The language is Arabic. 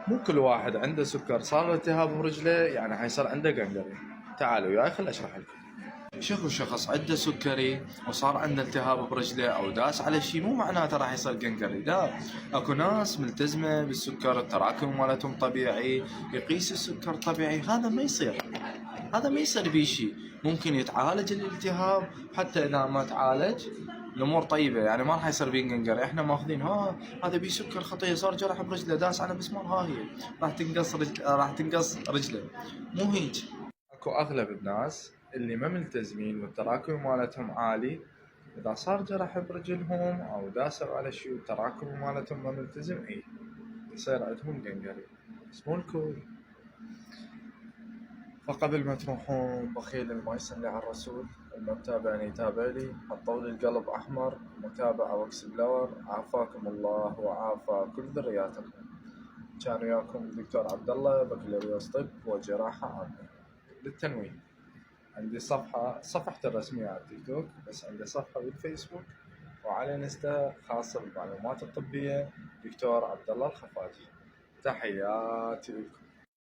مو كل واحد عنده سكر صار له التهاب برجله يعني حيصير عنده قنقري. تعالوا وياي خل اشرح لكم. شكو شخص عنده سكري وصار عنده التهاب برجله او داس على شيء مو معناته راح يصير قنقري، لا. اكو ناس ملتزمه بالسكر، التراكم مالتهم طبيعي، يقيس السكر طبيعي، هذا ما يصير. هذا ما يصير بيه شيء. ممكن يتعالج الالتهاب، حتى اذا ما تعالج الامور طيبه، يعني ما راح يصير بيه قنقري. احنا ماخذين هذا بيه سكر خطيه، صار جرح برجله، داس على مسمار، ها هي راح تنقص رجله. مو هيك. اكو اغلب الناس اللي ما ملتزمين والتراكم مالتهم عالي، اذا صار جرح برجلهم او داسوا على شيء والتراكم مالتهم ما ملتزم، يصير عندهم قنقري. بس مو الكل. فقبل ما تروحون بخيل ما يصلي على الرسول، المتابعني يتابع لي، حطوا لي القلب احمر، متابعة واكس بلور، عافاكم الله وعافى كل ذرياتكم. كان وياكم الدكتور عبد الله، بكالوريوس طب وجراحة عامة. للتنويه، عندي صفحتي الرسمية على التيك توك، بس عندي صفحة بالفيسبوك وعلى انستا خاصة بالمعلومات الطبية، دكتور عبد الله الخفاجي. تحياتي لكم.